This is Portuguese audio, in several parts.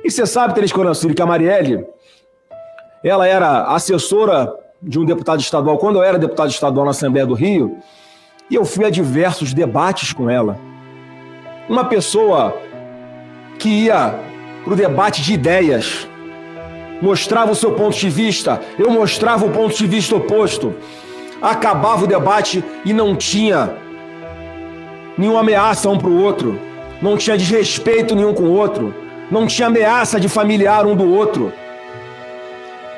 E você sabe, Tênis Corancillo, que a Marielle, ela era assessora de um deputado estadual, quando eu era deputado estadual na Assembleia do Rio, e eu fui a diversos debates com ela. Uma pessoa que ia para o debate de ideias, mostrava o seu ponto de vista, eu mostrava o ponto de vista oposto, acabava o debate e não tinha nenhuma ameaça um para o outro, não tinha desrespeito nenhum com o outro, não tinha ameaça de familiar um do outro.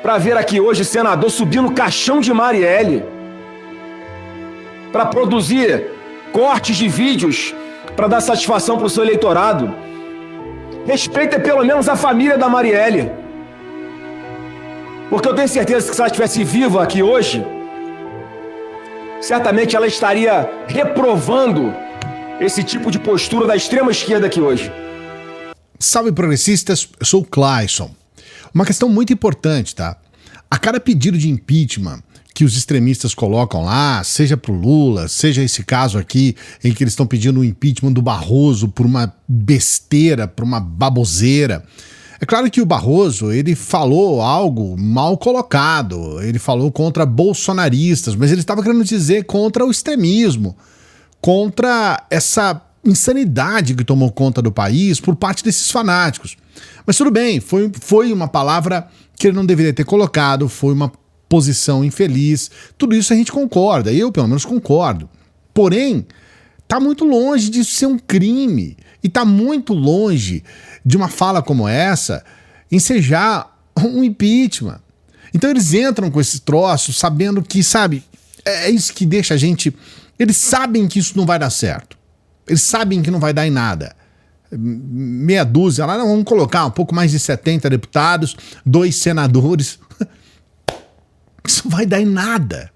Para ver aqui hoje senador subir no caixão de Marielle, para produzir cortes de vídeos, para dar satisfação para o seu eleitorado. Respeita pelo menos a família da Marielle. Porque eu tenho certeza que se ela estivesse viva aqui hoje, certamente ela estaria reprovando esse tipo de postura da extrema esquerda aqui hoje. Salve progressistas, eu sou o Clayson. Uma questão muito importante, tá? A cada pedido de impeachment que os extremistas colocam lá, seja pro Lula, seja esse caso aqui em que eles estão pedindo o impeachment do Barroso por uma besteira, por uma baboseira. É claro que o Barroso, ele falou algo mal colocado, ele falou contra bolsonaristas, mas ele estava querendo dizer contra o extremismo, contra essa insanidade que tomou conta do país por parte desses fanáticos. Mas tudo bem, foi uma palavra que ele não deveria ter colocado, foi uma posição infeliz, tudo isso a gente concorda, eu pelo menos concordo. Porém, tá muito longe disso ser um crime, e tá muito longe de uma fala como essa ensejar um impeachment. Então eles entram com esse troço sabendo que, sabe, é isso que deixa a gente... Eles sabem que isso não vai dar certo. Eles sabem que não vai dar em nada. Meia dúzia, lá vamos colocar um pouco mais de 70 deputados, 2 senadores. Isso não vai dar em nada.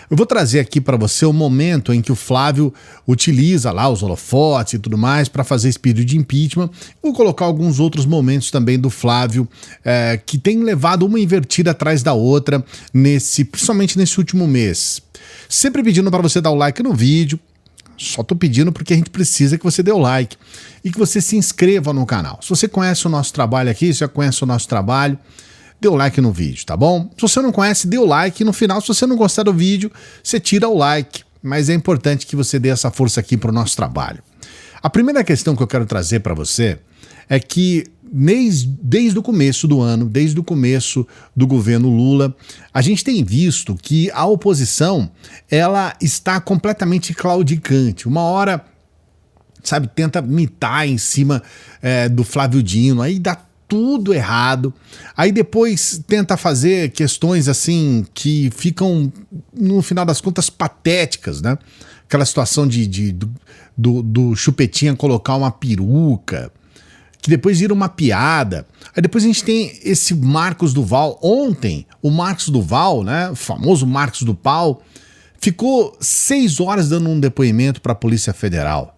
Eu vou trazer aqui para você o momento em que o Flávio utiliza lá os holofotes e tudo mais para fazer esse pedido de impeachment. Vou colocar alguns outros momentos também do Flávio que tem levado uma invertida atrás da outra, principalmente nesse último mês. Sempre pedindo para você dar o like no vídeo. Só tô pedindo porque a gente precisa que você dê o like e que você se inscreva no canal. Se você conhece o nosso trabalho aqui, se já conhece o nosso trabalho, dê o like no vídeo, tá bom? Se você não conhece, dê o like e no final, se você não gostar do vídeo, você tira o like. Mas é importante que você dê essa força aqui pro nosso trabalho. A primeira questão que eu quero trazer para você é que desde o começo do ano, desde o começo do governo Lula, a gente tem visto que a oposição, ela está completamente claudicante. Uma hora, sabe, tenta mitar em cima do Flávio Dino, aí dá tudo errado, aí depois tenta fazer questões assim que ficam, no final das contas, patéticas, né? Aquela situação do Chupetinha colocar uma peruca, que depois vira uma piada. Aí depois a gente tem esse Marcos Duval. Ontem, o Marcos Duval, né, o famoso Marcos do Pau, ficou 6 horas dando um depoimento para a Polícia Federal,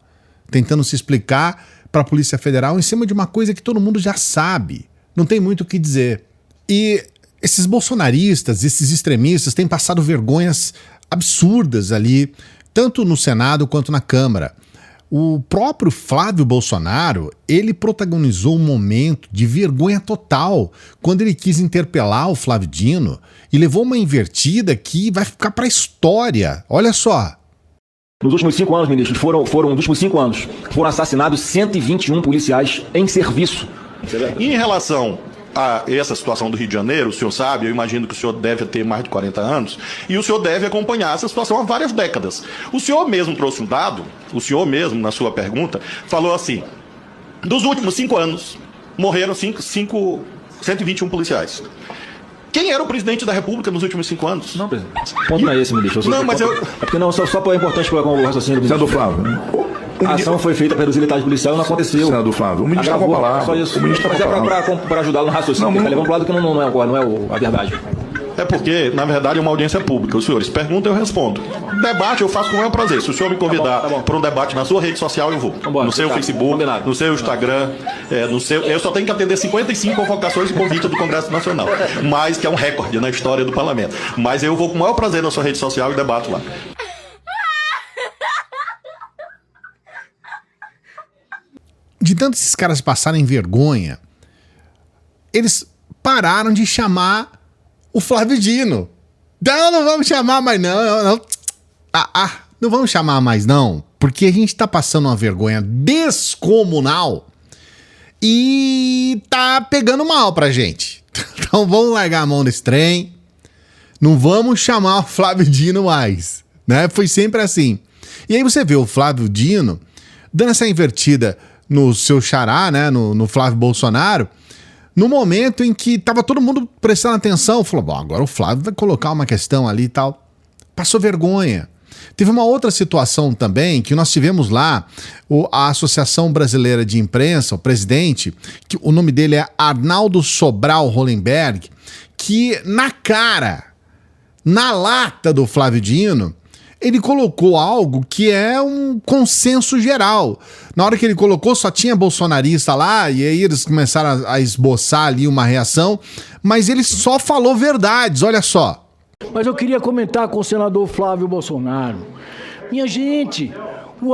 tentando se explicar para a Polícia Federal em cima de uma coisa que todo mundo já sabe. Não tem muito o que dizer. E esses bolsonaristas, esses extremistas têm passado vergonhas absurdas ali, tanto no Senado quanto na Câmara. O próprio Flávio Bolsonaro, ele protagonizou um momento de vergonha total quando ele quis interpelar o Flávio Dino e levou uma invertida que vai ficar para a história. Olha só. Nos últimos 5 anos, ministros, nos últimos 5 anos, foram assassinados 121 policiais em serviço. Em relação a essa situação do Rio de Janeiro, o senhor sabe, eu imagino que o senhor deve ter mais de 40 anos, e o senhor deve acompanhar essa situação há várias décadas. O senhor mesmo trouxe um dado, o senhor mesmo, na sua pergunta, falou assim, dos últimos 5 anos, morreram 121 policiais. Quem era o presidente da República nos últimos 5 anos? Não, presidente. O ponto não é esse, ministro. Não, mas eu... É porque não, só é importante colocar o raciocínio do Senador Flávio. A ação foi feita para reduzir militares policiais e não aconteceu. Senador Flávio, o ministro está com a palavra. Só isso. O ministro Mas é para ajudá-lo no raciocínio. Ele está levando para o lado que não é a verdade. É porque, na verdade, é uma audiência pública. Os senhores perguntam, eu respondo. Debate eu faço com o maior prazer. Se o senhor me convidar para um debate na sua rede social, eu vou. Vambora, no seu Facebook, combinado. no seu Instagram, eu só tenho que atender 55 convocações e convite do Congresso Nacional. Mas que é um recorde na história do Parlamento. Mas eu vou com o maior prazer na sua rede social e debato lá. De tanto esses caras passarem vergonha, eles pararam de chamar o Flávio Dino. Não vamos chamar mais não. Não vamos chamar mais não, porque a gente tá passando uma vergonha descomunal e tá pegando mal pra gente. Então vamos largar a mão desse trem, não vamos chamar o Flávio Dino mais, né? Foi sempre assim. E aí você vê o Flávio Dino dando essa invertida no seu xará, né, no Flávio Bolsonaro, no momento em que tava todo mundo prestando atenção, falou, bom, agora o Flávio vai colocar uma questão ali e tal. Passou vergonha. Teve uma outra situação também, que nós tivemos lá, a Associação Brasileira de Imprensa, o presidente, que o nome dele é Arnaldo Sobral Hollenberg, que na cara, na lata do Flávio Dino, ele colocou algo que é um consenso geral. Na hora que ele colocou, só tinha bolsonarista lá, e aí eles começaram a esboçar ali uma reação, mas ele só falou verdades, olha só. Mas eu queria comentar com o senador Flávio Bolsonaro. Minha gente,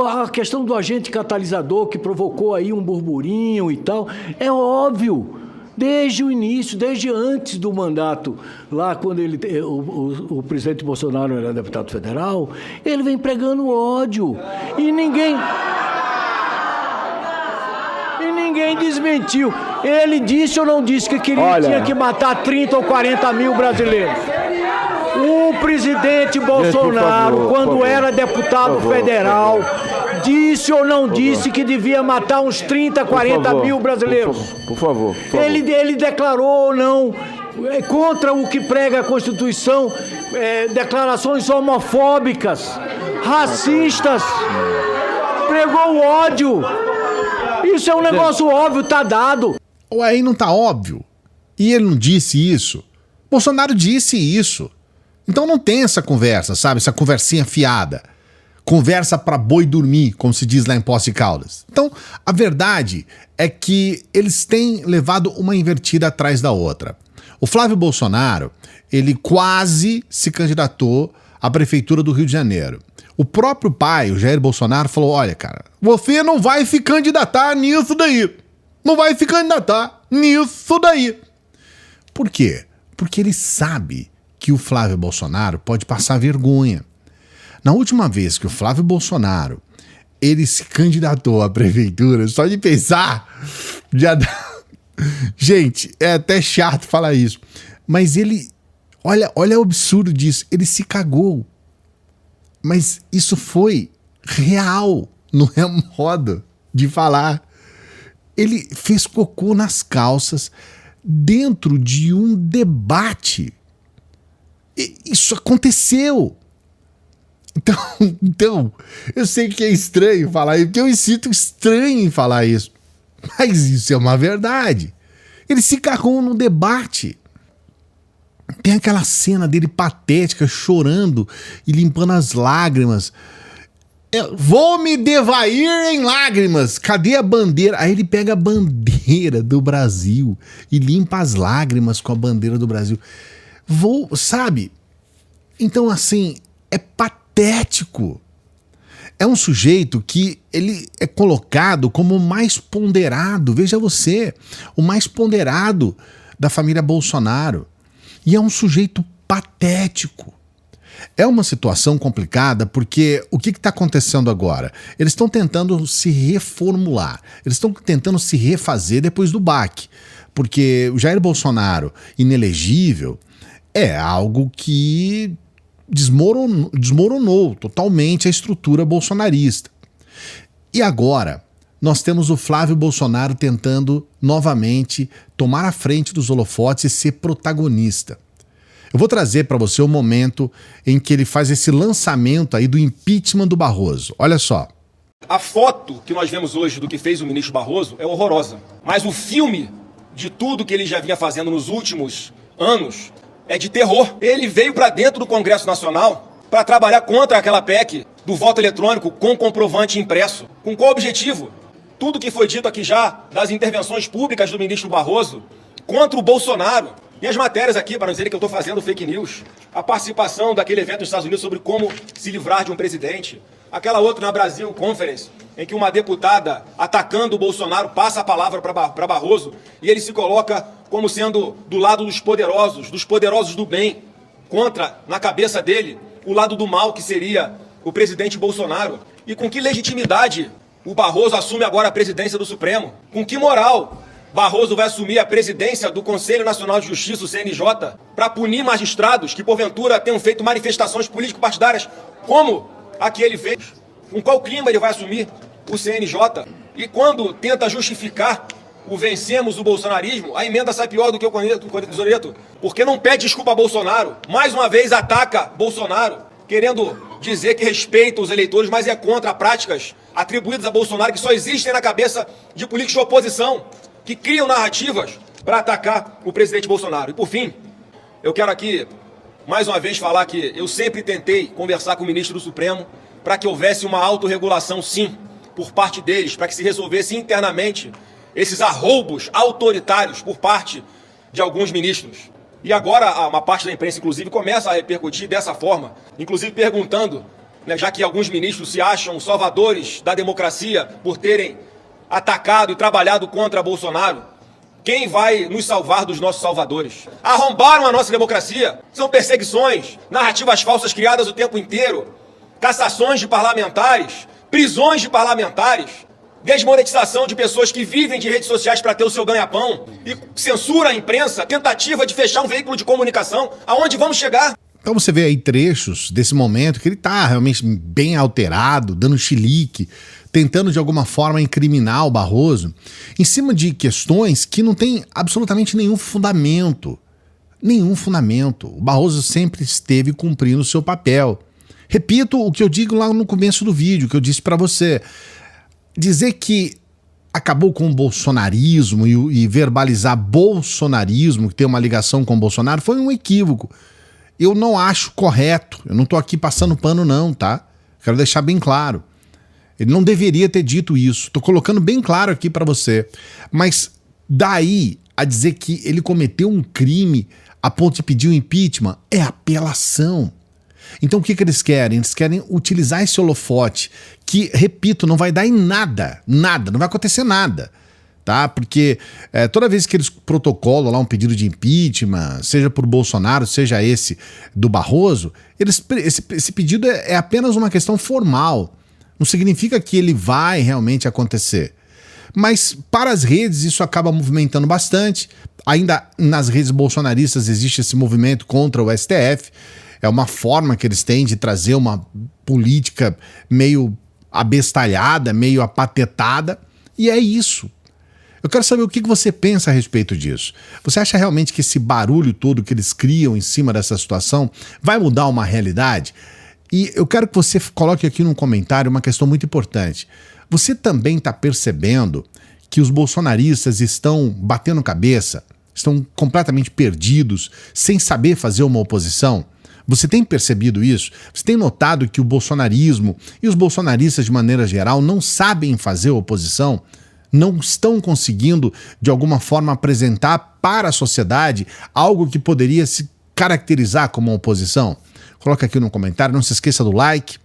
a questão do agente catalisador que provocou aí um burburinho e tal, é óbvio. Desde o início, desde antes do mandato, lá quando o presidente Bolsonaro era deputado federal, ele vem pregando ódio. E ninguém desmentiu. Ele disse ou não disse que tinha que matar 30 ou 40 mil brasileiros? O presidente Bolsonaro, quando era deputado federal, disse ou não disse que devia matar uns 30, 40 mil brasileiros? Por favor. Ele declarou ou não, contra o que prega a Constituição, declarações homofóbicas, racistas, pregou o ódio. Isso é um negócio óbvio, tá dado. Ou aí não tá óbvio? E ele não disse isso? Bolsonaro disse isso. Então não tem essa conversa, sabe? Essa conversinha fiada. Conversa pra boi dormir, como se diz lá em Poços de Caldas. Então, a verdade é que eles têm levado uma invertida atrás da outra. O Flávio Bolsonaro, ele quase se candidatou à prefeitura do Rio de Janeiro. O próprio pai, o Jair Bolsonaro, falou, olha, cara, você não vai se candidatar nisso daí. Não vai se candidatar nisso daí. Por quê? Porque ele sabe que o Flávio Bolsonaro pode passar vergonha. Na última vez que o Flávio Bolsonaro ele se candidatou à prefeitura, só de pensar, já dá... Gente, é até chato falar isso, mas ele, olha o absurdo disso, ele se cagou. Mas isso foi real, não é modo de falar. Ele fez cocô nas calças dentro de um debate. Isso aconteceu. Então, eu sei que é estranho falar isso, porque eu me sinto estranho em falar isso. Mas isso é uma verdade. Ele se cagou no debate. Tem aquela cena dele patética, chorando e limpando as lágrimas. Vou me devair em lágrimas. Cadê a bandeira? Aí ele pega a bandeira do Brasil e limpa as lágrimas com a bandeira do Brasil. Sabe? Então, assim, é patético. É um sujeito que ele é colocado como o mais ponderado, veja você, o mais ponderado da família Bolsonaro. E é um sujeito patético. É uma situação complicada porque o que está acontecendo agora? Eles estão tentando se reformular, eles estão tentando se refazer depois do baque. Porque o Jair Bolsonaro, inelegível, é algo que desmoronou totalmente a estrutura bolsonarista. E agora, nós temos o Flávio Bolsonaro tentando novamente tomar a frente dos holofotes e ser protagonista. Eu vou trazer para você o momento em que ele faz esse lançamento aí do impeachment do Barroso. Olha só. A foto que nós vemos hoje do que fez o ministro Barroso é horrorosa. Mas o filme de tudo que ele já vinha fazendo nos últimos anos é de terror. Ele veio para dentro do Congresso Nacional para trabalhar contra aquela PEC do voto eletrônico com comprovante impresso. Com qual objetivo? Tudo que foi dito aqui já das intervenções públicas do ministro Barroso contra o Bolsonaro. E as matérias aqui, para não dizer que eu estou fazendo fake news, a participação daquele evento nos Estados Unidos sobre como se livrar de um presidente, Aquela outra na Brasil Conference, em que uma deputada atacando o Bolsonaro passa a palavra para Barroso e ele se coloca como sendo do lado dos poderosos do bem, contra, na cabeça dele, o lado do mal, que seria o presidente Bolsonaro. E com que legitimidade o Barroso assume agora a presidência do Supremo? Com que moral Barroso vai assumir a presidência do Conselho Nacional de Justiça, o CNJ, para punir magistrados que, porventura, tenham feito manifestações político-partidárias como a que ele fez? Com qual clima ele vai assumir o CNJ? E quando tenta justificar o vencemos o bolsonarismo, a emenda sai pior do que o Coreto, porque não pede desculpa a Bolsonaro, mais uma vez ataca Bolsonaro, querendo dizer que respeita os eleitores, mas é contra práticas atribuídas a Bolsonaro que só existem na cabeça de políticos de oposição, que criam narrativas para atacar o presidente Bolsonaro. E por fim, eu quero aqui, mais uma vez, falar que eu sempre tentei conversar com o ministro do Supremo para que houvesse uma autorregulação, sim, por parte deles, para que se resolvesse internamente esses arroubos autoritários por parte de alguns ministros. E agora uma parte da imprensa, inclusive, começa a repercutir dessa forma, inclusive perguntando, né, já que alguns ministros se acham salvadores da democracia por terem atacado e trabalhado contra Bolsonaro, quem vai nos salvar dos nossos salvadores? Arrombaram a nossa democracia. São perseguições, narrativas falsas criadas o tempo inteiro, cassações de parlamentares, prisões de parlamentares, desmonetização de pessoas que vivem de redes sociais para ter o seu ganha-pão e censura a imprensa, tentativa de fechar um veículo de comunicação. Aonde vamos chegar? Então você vê aí trechos desse momento que ele tá realmente bem alterado, dando chilique, tentando de alguma forma incriminar o Barroso em cima de questões que não tem absolutamente nenhum fundamento. Nenhum fundamento. O Barroso sempre esteve cumprindo o seu papel. Repito o que eu digo lá no começo do vídeo, que eu disse para você. Dizer que acabou com o bolsonarismo e verbalizar bolsonarismo, que tem uma ligação com o Bolsonaro, foi um equívoco. Eu não acho correto. Eu não tô aqui passando pano não, tá? Quero deixar bem claro. Ele não deveria ter dito isso. Tô colocando bem claro aqui para você. Mas daí a dizer que ele cometeu um crime a ponto de pedir o impeachment é apelação. Então o que eles querem? Eles querem utilizar esse holofote que, repito, não vai dar em nada, não vai acontecer nada, tá? Porque toda vez que eles protocolam lá um pedido de impeachment, seja por Bolsonaro, seja esse do Barroso, esse pedido é apenas uma questão formal, não significa que ele vai realmente acontecer. Mas para as redes isso acaba movimentando bastante, ainda nas redes bolsonaristas existe esse movimento contra o STF, é uma forma que eles têm de trazer uma política meio abestalhada, meio apatetada, e é isso. Eu quero saber o que você pensa a respeito disso. Você acha realmente que esse barulho todo que eles criam em cima dessa situação vai mudar uma realidade? E eu quero que você coloque aqui num comentário uma questão muito importante. Você também está percebendo que os bolsonaristas estão batendo cabeça, estão completamente perdidos, sem saber fazer uma oposição? Você tem percebido isso? Você tem notado que o bolsonarismo e os bolsonaristas de maneira geral não sabem fazer oposição? Não estão conseguindo de alguma forma apresentar para a sociedade algo que poderia se caracterizar como uma oposição? Coloca aqui no comentário, não se esqueça do like.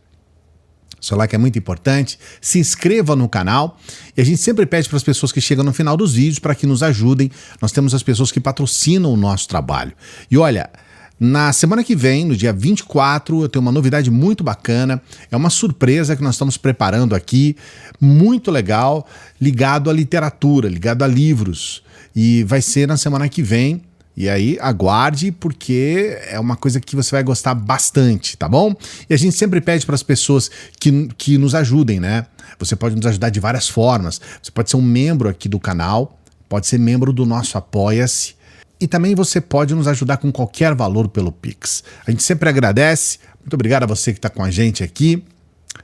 Seu like é muito importante. Se inscreva no canal. E a gente sempre pede para as pessoas que chegam no final dos vídeos para que nos ajudem. Nós temos as pessoas que patrocinam o nosso trabalho. E olha, na semana que vem, no dia 24, eu tenho uma novidade muito bacana. É uma surpresa que nós estamos preparando aqui, muito legal, ligado à literatura, ligado a livros. E vai ser na semana que vem. E aí, aguarde, porque é uma coisa que você vai gostar bastante, tá bom? E a gente sempre pede para as pessoas que nos ajudem, né? Você pode nos ajudar de várias formas. Você pode ser um membro aqui do canal, pode ser membro do nosso Apoia-se. E também você pode nos ajudar com qualquer valor pelo Pix. A gente sempre agradece. Muito obrigado a você que está com a gente aqui.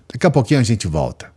Daqui a pouquinho a gente volta.